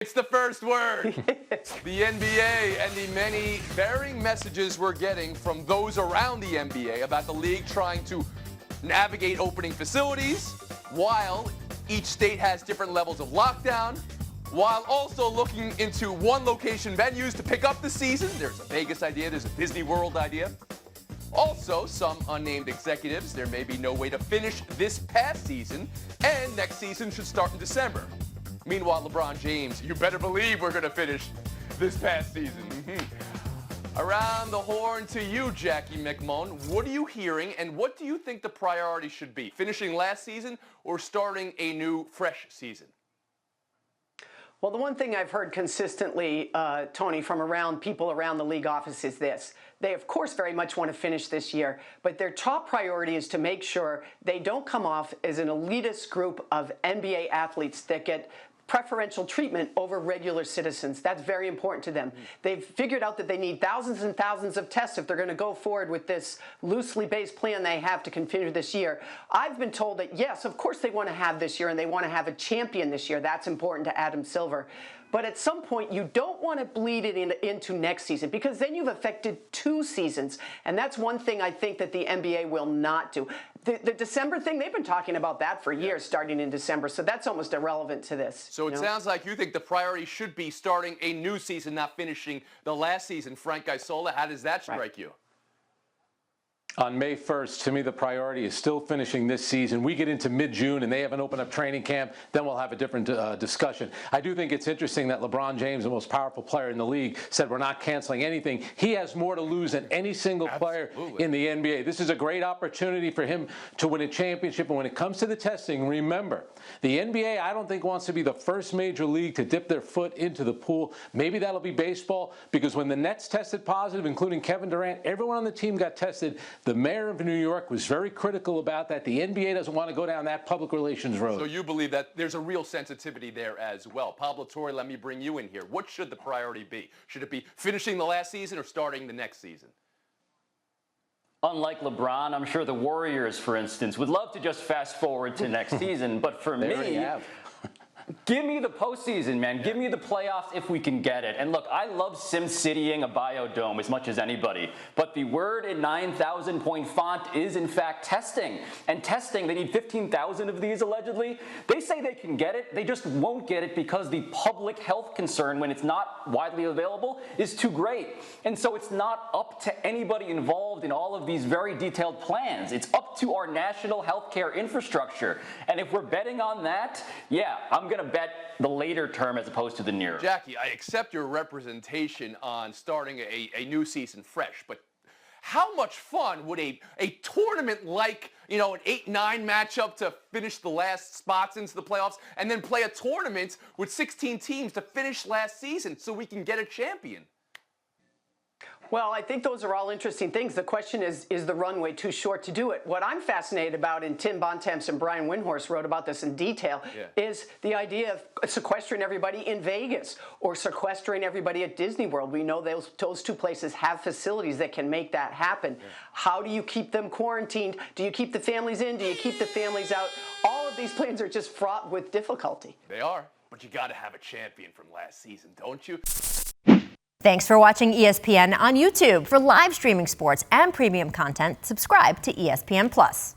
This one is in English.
It's the first word. The NBA and the many varying messages we're getting from those around the NBA about the league trying to navigate opening facilities while each state has different levels of lockdown, while also looking into one location venues to pick up the season. There's a Vegas idea, there's a Disney World idea. Also, some unnamed executives, there may be no way to finish this past season, and next season should start in December. Meanwhile, LeBron James, you better believe we're going to finish this past season. Around the horn to you, Jackie MacMullan. What are you hearing, and what do you think the priority should be? Finishing last season or starting a new, fresh season? Well, the one thing I've heard consistently, Tony, from people around the league office is this. They, of course, very much want to finish this year, but their top priority is to make sure they don't come off as an elitist group of NBA athletes that get preferential treatment over regular citizens. That's very important to them. They've figured out that they need thousands and thousands of tests if they're going to go forward with this loosely based plan they have to continue this year. I've been told that, yes, of course they want to have this year and they want to have a champion this year. That's important to Adam Silver. But at some point, you don't want to bleed it into next season, because then you've affected 2 seasons. And that's one thing I think that the NBA will not do. The December thing, they've been talking about that for years, starting in December. So that's almost irrelevant to this. So it sounds like you think the priority should be starting a new season, not finishing the last season. Frank Isola, how does that strike you? On May 1st, to me, the priority is still finishing this season. We get into mid-June and they haven't opened up training camp, then we'll have a different discussion. I do think it's interesting that LeBron James, the most powerful player in the league, said we're not canceling anything. He has more to lose than any single player in the NBA. This is a great opportunity for him to win a championship. And when it comes to the testing, remember, the NBA, I don't think, wants to be the first major league to dip their foot into the pool. Maybe that'll be baseball, because when the Nets tested positive, including Kevin Durant, everyone on the team got tested. The mayor of New York was very critical about that. The NBA doesn't want to go down that public relations road. So you believe that there's a real sensitivity there as well. Pablo, Torre, let me bring you in here. What should the priority be? Should it be finishing the last season or starting the next season? Unlike LeBron, I'm sure the Warriors, for instance, would love to just fast forward to next season. But for me, give me the postseason, man. Give me the playoffs if we can get it. And look, I love SimCitying a biodome as much as anybody. But the word in 9,000 point font is, in fact, testing. And testing, they need 15,000 of these, allegedly. They say they can get it. They just won't get it because the public health concern, when it's not widely available, is too great. And so it's not up to anybody involved in all of these very detailed plans. It's up to our national healthcare infrastructure. And if we're betting on that, yeah, I'm going to bet the later term as opposed to the nearer. Jackie, I accept your representation on starting a new season fresh, but how much fun would a tournament like, an 8-9 matchup to finish the last spots into the playoffs, and then play a tournament with 16 teams to finish last season so we can get a champion? Well, I think those are all interesting things. The question is the runway too short to do it? What I'm fascinated about, and Tim Bontemps and Brian Windhorst wrote about this in detail, is the idea of sequestering everybody in Vegas or sequestering everybody at Disney World. We know those 2 places have facilities that can make that happen. How do you keep them quarantined? Do you keep the families in? Do you keep the families out? All of these plans are just fraught with difficulty. They are, but you got to have a champion from last season, don't you? Thanks for watching ESPN on YouTube. For live streaming sports and premium content, subscribe to ESPN+.